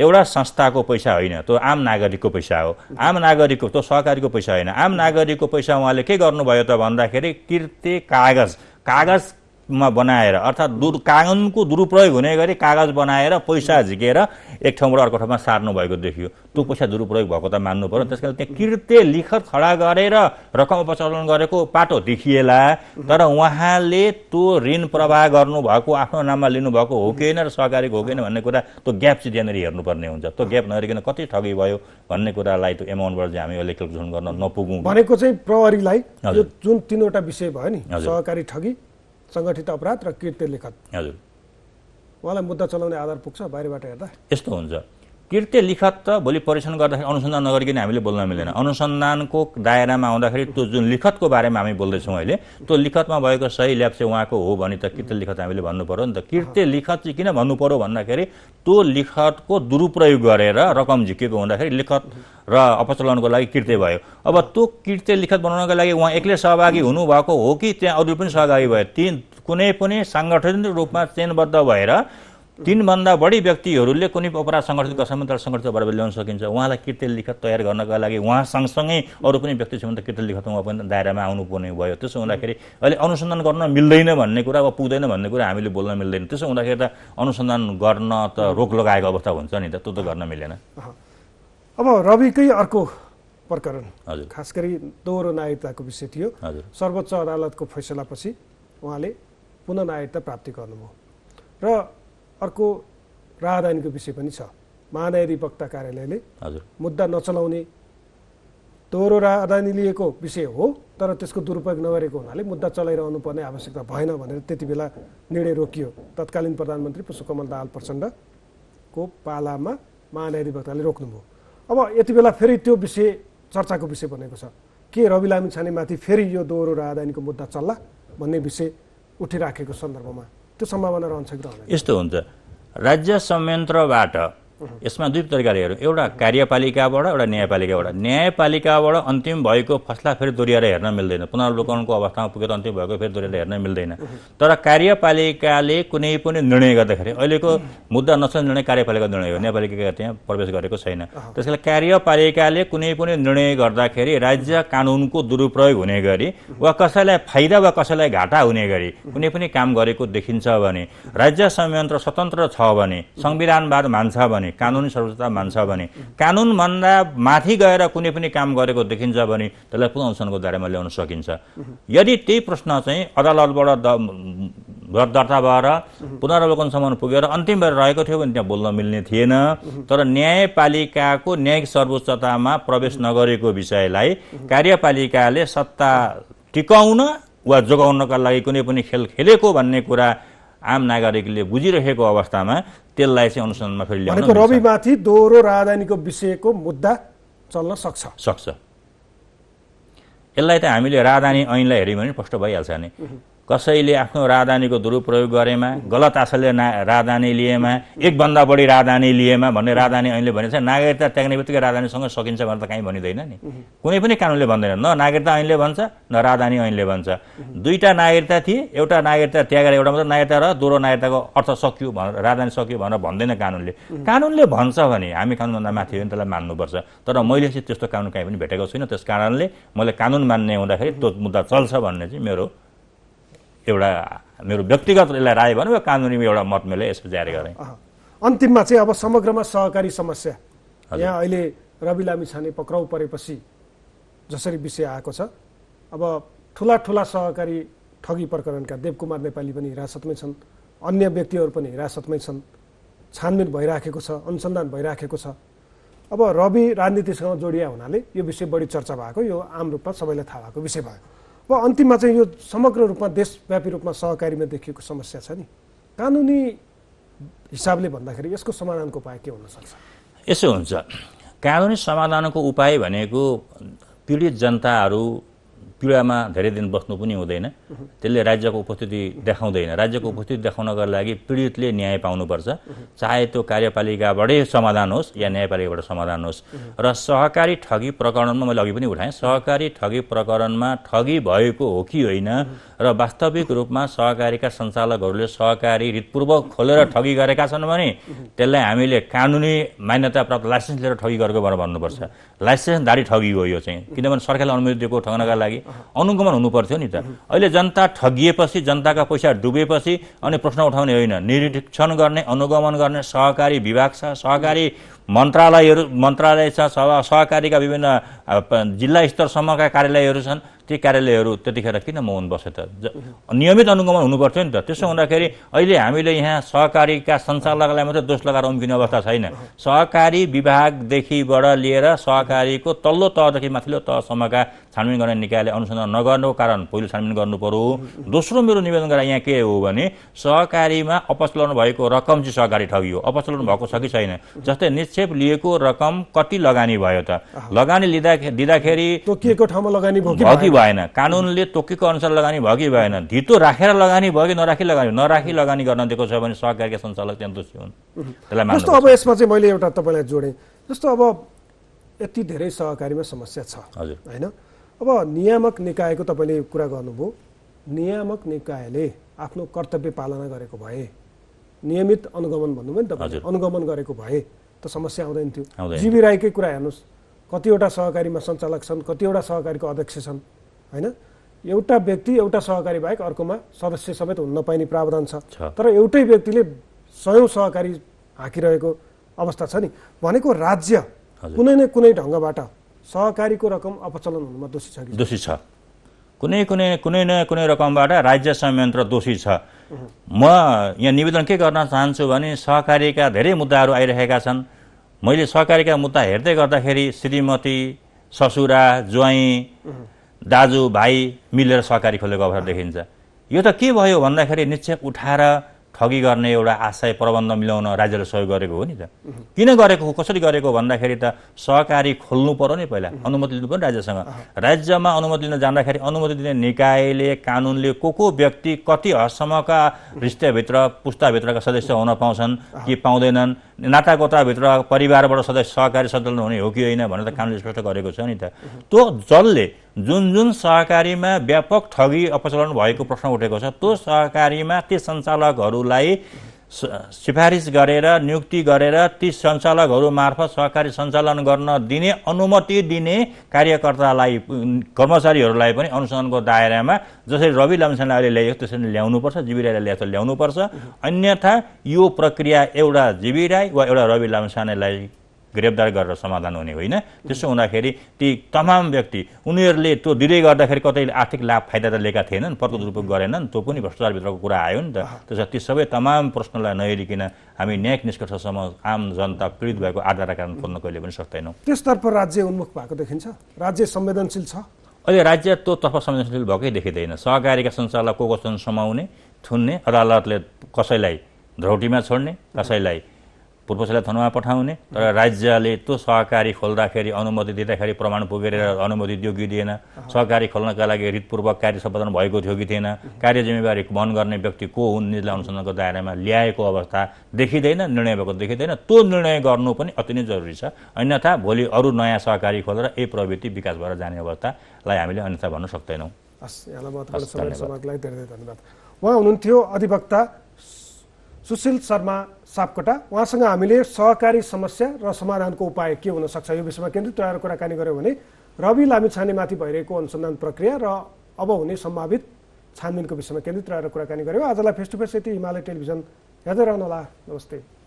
S2: एउटा संस्थाको पैसा होइन, त्यो आम नागरिकको पैसा हो। आम नागरिकको, त्यो सहकारीको पैसा होइन, आम नागरिकको पैसा उहाँले के गर्नुभयो त भन्दाखेरि किर्ते कागजमा बनाएर अर्थात् कानुनको दुरुपयोग हुने गरी कागज बनाएर पैसा झिकेर एक ठाउँबाट अर्को ठाउँमा सार्नु भएको देखियो। त्यो पैसा दुरुपयोग भएको त मान्नु पर्यो। त्यसकारण त्यहाँ किर्ते लिखत खडा गरेर रकम अपचलन गरेको पाटो देखिएला, तर उहाँले त्यो ऋण प्रवाह गर्नुभएको आफ्नो नाममा लिनुभएको हो कि होइन र सहकारीको हो कि होइन भन्ने कुरा त्यो ग्याप चाहिँ त्यहाँनिर हेर्नुपर्ने हुन्छ। त्यो ग्याप नहेरिकन कति ठगी भयो भन्ने कुरालाई त्यो एमाउन्टबाट चाहिँ हामी अहिले क्यालकुलेसन गर्न नपुगौँ
S1: भनेको चाहिँ प्रहरीलाई जुन 3वटा विषय भयो नि, सहकारी ठगी, सङ्गठित अपराध र कृत्य लिखत,
S2: हजुर,
S1: उहाँलाई मुद्दा चलाउने आधार पुग्छ बाहिरबाट हेर्दा?
S2: यस्तो हुन्छ, कृत्य लिखत त भोलि परीक्षण गर्दाखेरि अनुसन्धान नगरिकन हामीले बोल्न मिल्दैन। अनुसन्धानको दायरामा आउँदाखेरि त्यो जुन लिखतको बारेमा हामी बोल्दैछौँ अहिले, त्यो लिखतमा भएको सही ल्याप्चे उहाँको हो भने त कृत्य लिखत हामीले भन्नु पर्यो नि त। कृत्य लिखत चाहिँ किन भन्नु पर्यो भन्दाखेरि त्यो लिखतको दुरुपयोग गरेर रकम झिकेको हुँदाखेरि लिखत र अपचलनको लागि कृत्य भयो। अब त्यो कृत्य लिखत बनाउनको लागि उहाँ एक्लै सहभागी हुनुभएको हो कि त्यहाँ अरू पनि सहभागी भयो? कुनै पनि साङ्गठनिक रूपमा चेनबद्ध भएर 3 भन्दा बढी व्यक्तिहरूले कुनै अपराध सङ्गठित गर्छन् तर सङ्गठित बराबर ल्याउन सकिन्छ। उहाँलाई कृत्य लिखत तयार गर्नका लागि उहाँ सँगसँगै अरू पनि व्यक्ति छन् भने त कृत्य लिखत उहाँ पनि दायरामा आउनुपर्ने भयो। त्यसो हुँदाखेरि अहिले अनुसन्धान गर्न मिल्दैन भन्ने कुरा वा पुग्दैन भन्ने कुरा हामीले बोल्न मिल्दैन। त्यसो हुँदाखेरि त अनुसन्धान गर्न त रोक लगाएको अवस्था हुन्छ नि त, त्यो त गर्न मिलेन।
S1: अब रविकै अर्को प्रकरण,
S2: हजुर,
S1: खास गरी दोहोरो नागरिकताको विषय थियो।
S2: हजुर,
S1: सर्वोच्च अदालतको फैसलापछि उहाँले पुनः नागरिकता प्राप्ति गर्नुभयो र अर्को राहदानीको विषय पनि छ। महाधिवक्ता कार्यालयले
S2: हजुर,
S1: मुद्दा नचलाउने, दोहोरो राहदानी लिएको विषय हो तर त्यसको दुरुपयोग नगरेको हुनाले मुद्दा चलाइरहनु पर्ने आवश्यकता भएन भनेर त्यति बेला निर्णय रोकियो। तत्कालीन प्रधानमन्त्री पुष्पकमल दाहाल प्रचण्डको पालामा महाधिवक्ताले रोक्नुभयो। अब यति बेला फेरि त्यो विषय चर्चाको विषय बनेको छ। के रवि लामिछानेमाथि फेरि यो दोहोरो राहदानीको मुद्दा चल्ला भन्ने विषय उठिराखेको सन्दर्भमा त्यो सम्भावना रहन्छ कि रहँदैन?
S2: यस्तो हुन्छ, राज्य संयन्त्रबाट यसमा दुई तरिकाले हेरौँ। एउटा कार्यपालिकाबाट, एउटा न्यायपालिकाबाट। न्यायपालिकाबाट अन्तिम भएको फैसला फेरि दोहोऱ्याएर हेर्न मिल्दैन। पुनरावलोकनको अवस्थामा पुगेर अन्तिम भएको फेरि दोहोऱ्याएर हेर्न मिल्दैन। तर कार्यपालिकाले कुनै पनि निर्णय गर्दाखेरि अहिलेको मुद्दा नचल्ने निर्णय कार्यपालिका निर्णय हो, न्यायपालिका त्यहाँ प्रवेश गरेको छैन। त्यसैले कार्यपालिकाले कुनै पनि निर्णय गर्दाखेरि राज्य कानुनको दुरुपयोग हुने गरी वा कसैलाई फाइदा वा कसैलाई घाटा हुने गरी कुनै पनि काम गरेको देखिन्छ भने, राज्य संयन्त्र स्वतन्त्र छ भने, संविधानवाद मान्छ भने, कानुनी सर्वोच्चता मान्छ भने, कानुनभन्दा माथि गएर कुनै पनि काम गरेको देखिन्छ भने त्यसलाई पुनः अनुसन्धानको दायरामा ल्याउन सकिन्छ। यदि त्यही प्रश्न चाहिँ अदालतबाट दर्ता भएर पुनरावलोकनसम्म पुगेर अन्तिम भएर रहेको थियो भने त्यहाँ बोल्न मिल्ने थिएन। तर न्यायपालिकाको न्यायिक सर्वोच्चतामा प्रवेश नगरेको विषयलाई कार्यपालिकाले सत्ता टिकाउन वा जोगाउनका लागि कुनै पनि खेल खेलेको भन्ने कुरा आम नागरिकले बुझिरहेको अवस्थामा त्यसलाई चाहिँ अनुसन्धानमा फेरि ल्याउन
S1: भनेको रविमाथि दोहोरो राहदानीको विषयको मुद्दा चल्न सक्छ। यसलाई त हामीले राहदानी ऐनलाई हेऱ्यौँ भने स्पष्ट भइहाल्छ नि। कसैले आफ्नो राहदानीको दुरुपयोग गरेमा, गलत आशयले राहदानी लिएमा, एकभन्दा बढी राहदानी लिएमा भन्ने राहदानी ऐनले भनेको छ। नागरिकता त्याग्ने बित्तिकै राहदानीसँग सकिन्छ भनेर त कहीँ भनिँदैन नि, कुनै पनि कानुनले भन्दैन। न नागरिकता ऐनले भन्छ न राहदानी ऐनले भन्छ। दुईटा नागरिकता थिए, एउटा नागरिकता त्यागेर एउटा मात्र नागरिकता र दोहोरो नागरिकताको अर्थ सकियो भनेर, राहदानी सकियो भनेर भन्दैन कानुनले। कानुनले भन्छ भने हामी कानुनभन्दा माथि हो भने त्यसलाई मान्नुपर्छ। तर मैले चाहिँ त्यस्तो कानुन कहीँ पनि भेटेको छुइनँ। त्यस कारणले मैले कानुन मान्ने हुँदाखेरि त्यो मुद्दा चल्छ भन्ने चाहिँ मेरो व्यक्तिगत यसलाई राय भनौँ वा कानुनी एउटा मत मैले यसो जारी गरेँ। अन्तिममा चाहिँ अब समग्रमा सहकारी समस्या यहाँ अहिले रवि लामिछाने पक्राउ परेपछि जसरी विषय आएको छ, अब ठुला ठुला सहकारी ठगी प्रकरणका देवकुमार नेपाली पनि हिरासतमै छन्, अन्य व्यक्तिहरू पनि हिरासतमै छन्, छानबिन भइराखेको छ, अनुसन्धान भइराखेको छ। अब रवि राजनीतिसँग जोडिया हुनाले यो विषय बढी चर्चा भएको, यो आम रूपमा सबैलाई थाहा भएको विषय भयो। अब अन्तिममा चाहिँ यो समग्र रूपमा देशव्यापी रूपमा सहकारीमा देखिएको समस्या छ नि, कानुनी हिसाबले भन्दाखेरि यसको समाधानको उपाय के हुन सक्छ?
S2: यसो हुन्छ, कानुनी समाधानको उपाय भनेको पीडित जनताहरू पीडामा धेरै दिन बस्नु पनि हुँदैन, त्यसले राज्यको उपस्थिति देखाउँदैन। राज्यको उपस्थिति देखाउनका लागि पीडितले न्याय पाउनुपर्छ, चाहे त्यो कार्यपालिकाबाटै समाधान होस् या न्यायपालिकाबाट समाधान होस्। र सहकारी ठगी प्रकरणमा मैले अघि पनि उठाएँ, सहकारी ठगी प्रकरणमा ठगी भएको हो कि होइन र वास्तविक रूपमा सहकारीका सञ्चालकहरूले सहकारी रितपूर्वक खोलेर ठगी गरेका छन् भने त्यसलाई हामीले कानुनी मान्यता प्राप्त लाइसेन्स लिएर ठगी गरेको भनेर भन्नुपर्छ। लाइसेन्सधारी ठगी हो यो चाहिँ, किनभने सरकारले अनुमति दिएको ठग्नका लागि अनुगमन हुनु पर्थ्यो नि त। अहिले जनता ठगिएपछि, जनताका पैसा डुबेपछि अनि प्रश्न उठाउने होइन, निरीक्षण गर्ने, अनुगमन गर्ने सहकारी विभाग छ, सहकारी मन्त्रालय छ, सहकारीका विभिन्न जिल्ला स्तरसम्मका कार्यालयहरू छन्। ती कार्यालयहरू त्यतिखेर किन मौन बसे त? नियमित अनुगमन हुनु पर्थ्यो नि त। त्यसो हुँदाखेरि अहिले हामीले यहाँ सहकारीका सञ्चालकलाई मात्रै दोष लगाएर उम्किने अवस्था छैन। सहकारी विभागदेखिबाट लिएर सहकारीको तल्लो तहदेखि माथिल्लो तहसम्मका छानबिन गर्ने निकायले अनुसन्धान नगर्नुको कारण पहिलो छानबिन गर्नु पर्यो। दोस्रो मेरो निवेदन गरेर यहाँ के हो भने सहकारीमा अपचलन भएको रकम चाहिँ सहकारी ठगी हो। अपचलन भएको छ कि छैन, जस्तै निक्षेप लिएको रकम कति लगानी भयो त? लगानी दिँदाखेरि
S1: तोकिएको ठाउँमा लगानी भयो कि
S2: भएन? कानुनले तोकेको अनुसार लगानी भयो कि भएन? धितो राखेर लगानी भयो कि नराखी लगानी गर्न दिएको छ भने सहकारीका सञ्चालक त्यहाँ दोषी हुन्। त्यसलाई मान्नु।
S1: जस्तो अब यसमा चाहिँ मैले एउटा तपाईँलाई जोडेँ, जस्तो अब यति धेरै सहकारीमा समस्या छ होइन, अब नियामक निकायको तपाईँले कुरा गर्नुभयो, नियामक निकायले आफ्नो कर्तव्य पालना गरेको भए, नियमित अनुगमन भन्नुभयो नि तपाईँले, अनुगमन गरेको भए त समस्या आउँदैन थियो। जीवी राईकै कुरा हेर्नुहोस्, कतिवटा सहकारीमा सञ्चालक छन्, कतिवटा सहकारीको अध्यक्ष छन्, होइन? एउटा व्यक्ति एउटा सहकारी बाहेक अर्कोमा सदस्य समेत हुन नपाइने प्रावधान छ। तर एउटै व्यक्तिले 100औं सहकारी हाकिरहेको अवस्था छ नि। भनेको राज्य कुनै न कुनै ढङ्गबाट सहकारीको रकम अपचलन हुनुमा दोषी छ कि?
S2: दोषी छ। कुनै न कुनै रकमबाट राज्य संयन्त्र दोषी छ। म यहाँ निवेदन के गर्न चाहन्छु भने सहकारीका धेरै मुद्दाहरू आइरहेका छन्। मैले सहकारीका मुद्दा हेर्दै गर्दाखेरि श्रीमती, ससुरा, ज्वाइँ, दाजु, भाइ मिलेर सहकारी खोलेको अवस्था देखिन्छ। यो त के भयो भन्दाखेरि निश्चय उठाएर ठगी गर्ने एउटा आशय प्रबन्ध मिलाउन राज्यले सहयोग गरेको हो नि त। किन गरेको हो, कसरी गरेको भन्दाखेरि त सहकारी खोल्नु पर्यो नि, पहिला अनुमति लिनु पर्यो राज्यसँग। राज्यमा अनुमति लिन जाँदाखेरि अनुमति दिने निकायले, कानुनले को व्यक्ति कति हदसम्मका रिश्तेभित्र, पुस्ताभित्रका सदस्य हुन पाउँछन् कि पाउँदैनन्, नातागोताभित्र परिवारबाट सदस्य सहकारी सञ्चालन हुने हो कि होइन भनेर त कानुनले स्पष्ट गरेको छ नि त। त्यो जसले जुन सहकारीमा व्यापक ठगी अपचलन भएको प्रश्न उठेको छ, त्यो सहकारीमा ती सञ्चालकहरूलाई सिफारिस गरेर, नियुक्ति गरेर ती सञ्चालकहरू मार्फत सहकारी सञ्चालन गर्न दिने अनुमति दिने कार्यकर्तालाई, कर्मचारीहरूलाई पनि अनुसन्धानको दायरामा जसरी रवि लामिछानेले अहिले ल्याएको त्यसरी ल्याउनुपर्छ, जीवी राईले ल्याएको ल्याउनुपर्छ। अन्यथा यो प्रक्रिया एउटा जीवी राई वा एउटा रवि लामिछानेलाई गिरफ्तार गरेर समाधान हुने होइन। त्यसो हुँदाखेरि ती तमाम व्यक्ति उनीहरूले त्यो दिँदै गर्दाखेरि कतै आर्थिक लाभ फाइदा त लिएका थिएनन्, पदको दुरुपयोग गरेनन्, त्यो पनि भ्रष्टाचारभित्रको कुरा आयो नि त। त्यसो ती सबै तमाम प्रश्नलाई नहेरिकन हामी न्यायिक निष्कर्षसम्म आम जनता पीडित भएको आधार कारण खोल्न कहिले पनि सक्दैनौँ।
S1: त्यसतर्फ राज्य उन्मुख भएको देखिन्छ? राज्य संवेदनशील छ?
S2: अहिले राज्य त्यो तर्फ संवेदनशील भएकै देखिँदैन। सहकारीका सञ्चालक को छन् समाउने, थुन्ने, अदालतले कसैलाई धरौटीमा छोड्ने, कसैलाई पूर्वलाई थनुमा पठाउने। तर राज्यले त्यो सहकारी खोल्दाखेरि, अनुमति दिँदाखेरि प्रमाण पुगेर अनुमति दियो कि दिएन, सहकारी खोल्नका लागि रितपूर्वक कार्य सम्पादन भएको थियो कि थिएन, कार्य जिम्मेवारी वहन गर्ने व्यक्ति को हुन्, निजलाई अनुसन्धानको दायरामा ल्याएको अवस्था देखिँदैन, निर्णय भएको देखिँदैन। त्यो निर्णय गर्नु पनि अति नै जरुरी छ। अन्यथा भोलि अरू नयाँ सहकारी खोलेर यही प्रवृत्ति विकास भएर जाने अवस्थालाई हामीले अन्यथा भन्न सक्दैनौँ।
S1: हस्, यहाँलाई महत्त्वपूर्ण समयलाई धेरै धेरै धन्यवाद। उहाँ हुनुहुन्थ्यो अधिवक्ता सुशील शर्मा सापकोटा। उहाँसँग हामीले सहकारी समस्या र समाधानको उपाय के हुन सक्छ यो विषयमा केन्द्रित रहेर कुराकानी गऱ्यौँ भने रवि लामिछानेमाथि भइरहेको अनुसन्धान प्रक्रिया र अब हुने सम्भावित छानबिनको विषयमा केन्द्रित रहेर कुराकानी गऱ्यौँ। आजलाई फेस टु फेस यति। हिमालय टेलिभिजन हेर्दै रहनुहोला। नमस्ते।